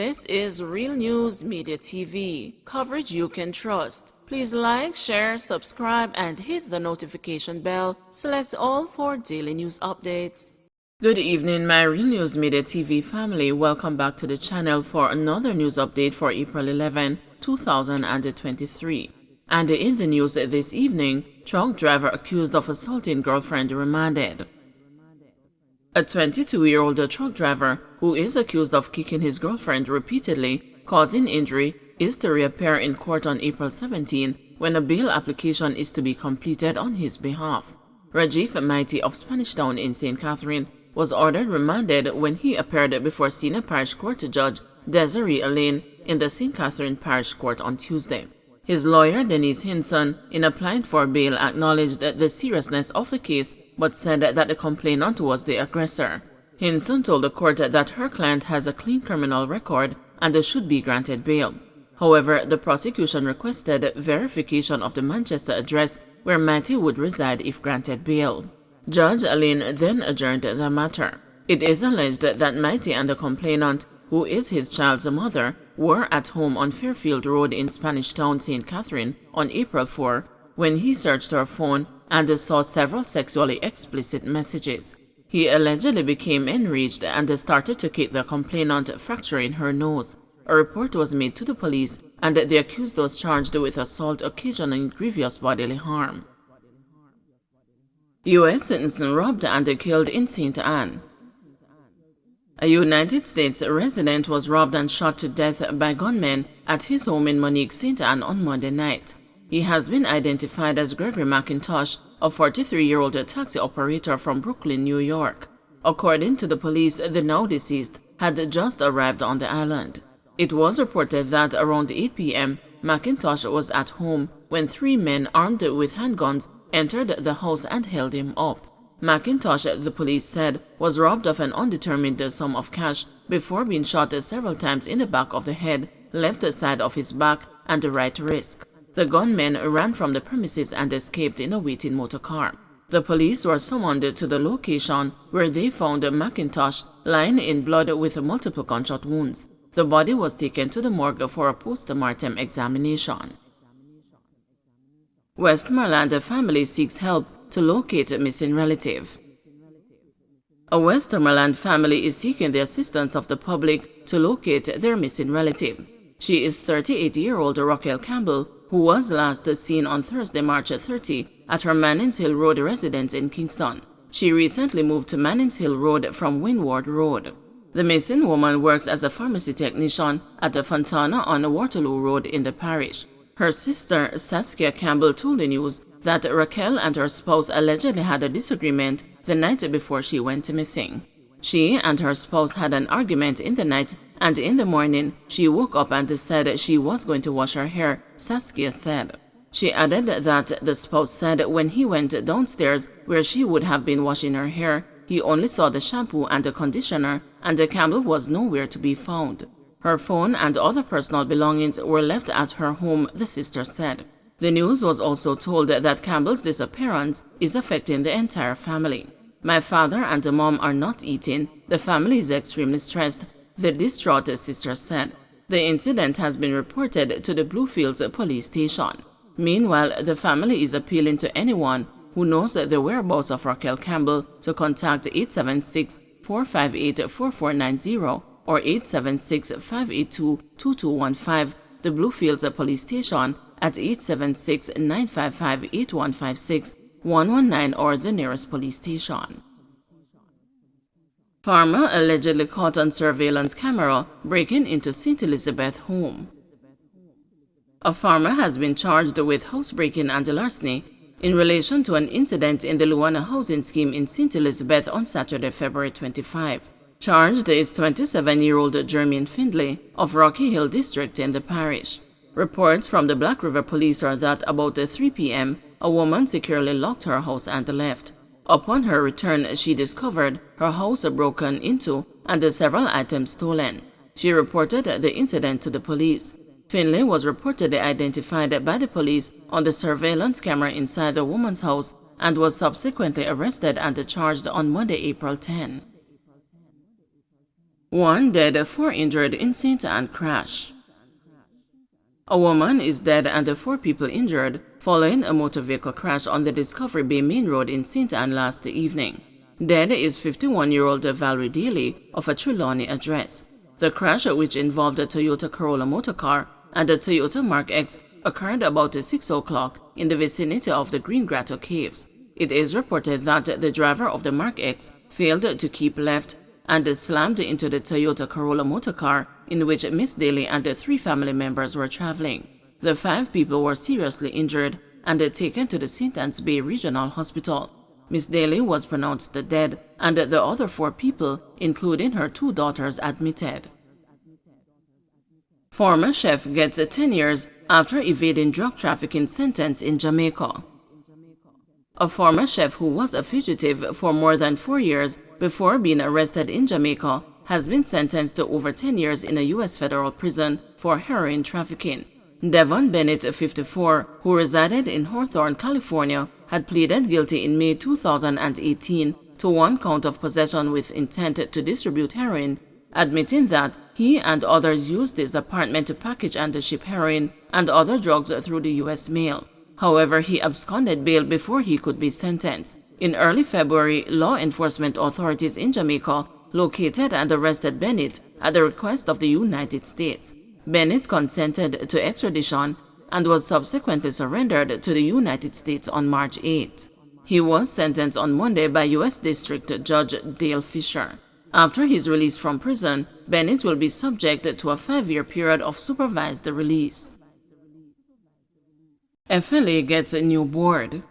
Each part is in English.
This is Real News Media TV, coverage you can trust. Please like, share, subscribe, and hit the notification bell. Select all for daily news updates. Good evening, my Real News Media TV family. Welcome back to the channel for another news update for April 11, 2023. And in the news this evening, truck driver accused of assaulting girlfriend remanded. A 22-year-old truck driver who is accused of kicking his girlfriend repeatedly, causing injury, is to reappear in court on April 17 when a bail application is to be completed on his behalf. Rajiv Maiti of Spanish Town in St. Catherine was ordered remanded when he appeared before Senior Parish Court Judge Desiree Alain in the St. Catherine Parish Court on Tuesday. His lawyer, Denise Hinson, in applying for bail, acknowledged the seriousness of the case but said that the complainant was the aggressor. Hinson told the court that her client has a clean criminal record and should be granted bail. However, the prosecution requested verification of the Manchester address where Matty would reside if granted bail. Judge Alain then adjourned the matter. It is alleged that Matty and the complainant, who is his child's mother, were at home on Fairfield Road in Spanish Town, St. Catherine on April 4 when he searched her phone and saw several sexually explicit messages. He allegedly became enraged and started to kick the complainant, fracturing her nose. A report was made to the police and the accused was charged with assault occasioning grievous bodily harm. U.S. citizen robbed and killed in St. Anne. A United States resident was robbed and shot to death by gunmen at his home in Monique, St. Anne on Monday night. He has been identified as Gregory McIntosh, a 43-year-old taxi operator from Brooklyn, New York. According to the police, the now deceased had just arrived on the island. It was reported that around 8 p.m., McIntosh was at home when three men armed with handguns entered the house and held him up. McIntosh, the police said, was robbed of an undetermined sum of cash before being shot several times in the back of the head, left side of his back, and the right wrist. The gunmen ran from the premises and escaped in a waiting motor car. The police were summoned to the location where they found McIntosh lying in blood with multiple gunshot wounds. The body was taken to the morgue for a post-mortem examination. Westmoreland family seeks help to locate a missing relative. A Westmoreland family is seeking the assistance of the public to locate their missing relative. She is 38-year-old Raquel Campbell, who was last seen on Thursday, March 30, at her Mannings Hill Road residence in Kingston. She recently moved to Mannings Hill Road from Windward Road. The missing woman works as a pharmacy technician at the Fontana on Waterloo Road in the parish. Her sister, Saskia Campbell, told the news that Raquel and her spouse allegedly had a disagreement the night before she went missing. She and her spouse had an argument in the night, and in the morning, she woke up and said she was going to wash her hair, Saskia said. She added that the spouse said when he went downstairs where she would have been washing her hair, he only saw the shampoo and the conditioner, and the Campbell was nowhere to be found. Her phone and other personal belongings were left at her home, the sister said. The news was also told that Campbell's disappearance is affecting the entire family. My father and the mom are not eating. The family is extremely stressed, the distraught sister said. The incident has been reported to the Bluefields police station. Meanwhile, the family is appealing to anyone who knows the whereabouts of Raquel Campbell to contact 876-458-4490 or 876-582-2215, the Bluefields police station at 876-955-8156, 119 or the nearest police station. Farmer allegedly caught on surveillance camera breaking into St. Elizabeth home. A farmer has been charged with housebreaking and larceny in relation to an incident in the Luana housing scheme in St. Elizabeth on Saturday, February 25. Charged is 27-year-old Jermaine Findlay of Rocky Hill District in the parish. Reports from the Black River Police are that about 3 p.m., a woman securely locked her house and left. Upon her return, she discovered her house broken into and several items stolen. She reported the incident to the police. Finlay was reportedly identified by the police on the surveillance camera inside the woman's house and was subsequently arrested and charged on Monday, April 10. 1 dead, 4 injured in St. Anne crash. A woman is dead and 4 people injured following a motor vehicle crash on the Discovery Bay Main Road in St. Anne last evening. Dead is 51-year-old Valerie Daly of a Trelawney address. The crash, which involved a Toyota Corolla motor car and a Toyota Mark X, occurred about 6 o'clock in the vicinity of the Green Grotto Caves. It is reported that the driver of the Mark X failed to keep left and slammed into the Toyota Corolla motor car in which Miss Daly and 3 family members were traveling. The 5 people were seriously injured and taken to the St. Anne's Bay Regional Hospital. Miss Daly was pronounced dead and the other 4 people, including her 2 daughters, admitted. Former chef gets 10 years after evading drug trafficking sentence in Jamaica. A former chef who was a fugitive for more than 4 years before being arrested in Jamaica has been sentenced to over 10 years in a U.S. federal prison for heroin trafficking. Devon Bennett, 54, who resided in Hawthorne, California, had pleaded guilty in May 2018 to 1 count of possession with intent to distribute heroin, admitting that he and others used his apartment to package and ship heroin and other drugs through the U.S. mail. However, he absconded bail before he could be sentenced. In early February, law enforcement authorities in Jamaica located and arrested Bennett at the request of the United States. Bennett consented to extradition and was subsequently surrendered to the United States on March 8. He was sentenced on Monday by U.S. District Judge Dale Fisher. After his release from prison, Bennett will be subject to a 5-year period of supervised release. FLA gets a new board.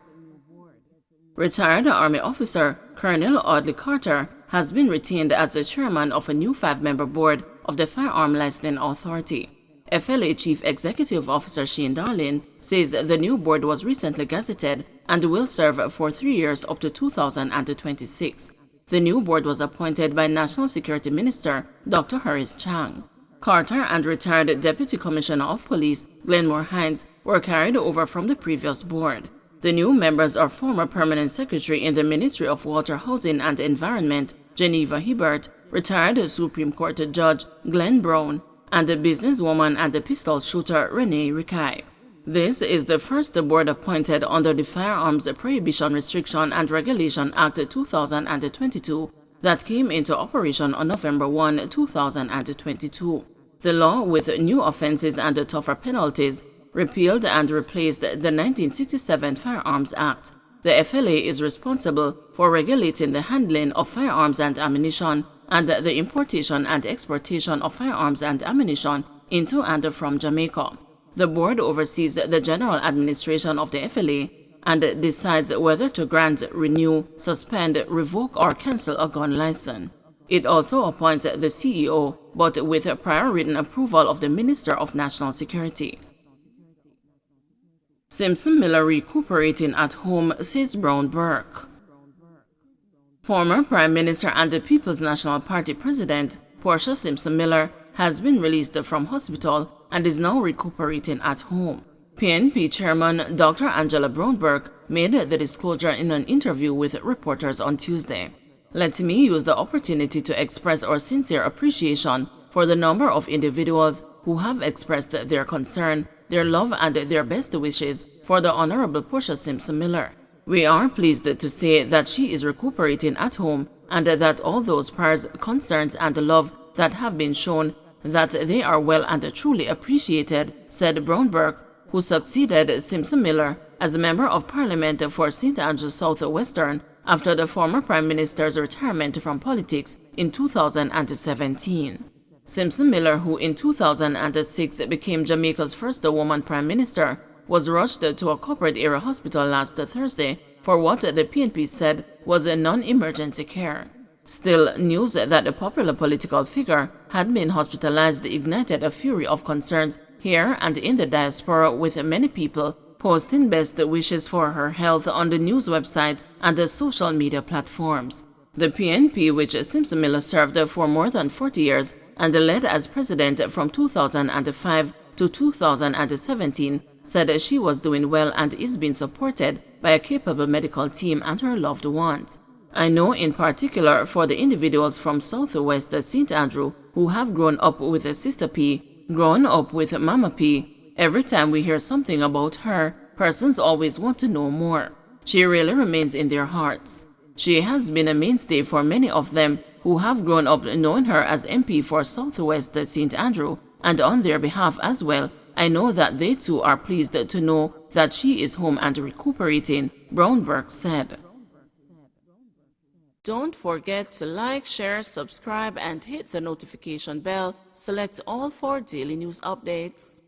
Retired Army officer Colonel Audley Carter has been retained as the chairman of a new 5-member board of the Firearm Licensing Authority. FLA Chief Executive Officer Shane Darlin says the new board was recently gazetted and will serve for 3 years up to 2026. The new board was appointed by National Security Minister Dr. Horace Chang. Carter and retired Deputy Commissioner of Police Glenmore Hines were carried over from the previous board. The new members are former Permanent Secretary in the Ministry of Water, Housing and Environment Geneva Hibbert, retired Supreme Court Judge Glenn Brown, and the businesswoman and the pistol shooter Renee Rickay. This is the first board appointed under the Firearms Prohibition, Restriction and Regulation Act 2022 that came into operation on November 1, 2022. The law, with new offenses and tougher penalties, repealed and replaced the 1967 Firearms Act. The FLA is responsible for regulating the handling of firearms and ammunition and the importation and exportation of firearms and ammunition into and from Jamaica. The board oversees the general administration of the FLA and decides whether to grant, renew, suspend, revoke, or cancel a gun license. It also appoints the CEO, but with prior written approval of the Minister of National Security. Simpson Miller recuperating at home, says Brown Burke. Former Prime Minister and the People's National Party President Portia Simpson Miller has been released from hospital and is now recuperating at home. PNP Chairman Dr. Angela Brown Burke made the disclosure in an interview with reporters on Tuesday. Let me use the opportunity to express our sincere appreciation for the number of individuals who have expressed their concern, their love and their best wishes for the Honorable Portia Simpson Miller. We are pleased to say that she is recuperating at home and that all those prayers, concerns and love that have been shown, that they are well and truly appreciated, said Brown Burke, who succeeded Simpson Miller as a Member of Parliament for St. Andrews South Western after the former Prime Minister's retirement from politics in 2017. Simpson Miller, who in 2006 became Jamaica's first woman Prime Minister, was rushed to a corporate-area hospital last Thursday for what the PNP said was a non-emergency care. Still, news that a popular political figure had been hospitalized ignited a fury of concerns here and in the diaspora, with many people posting best wishes for her health on the news website and the social media platforms. The PNP, which Simpson Miller served for more than 40 years and led as president from 2005 to 2017, said she was doing well and is being supported by a capable medical team and her loved ones. I know in particular for the individuals from Southwest St. Andrew who have grown up with Sister P, grown up with Mama P. Every time we hear something about her, persons always want to know more. She really remains in their hearts. She has been a mainstay for many of them who have grown up knowing her as MP for Southwest St. Andrew, and on their behalf as well, I know that they too are pleased to know that she is home and recuperating, Brownberg said. Don't forget to like, share, subscribe, and hit the notification bell. Select all for daily news updates.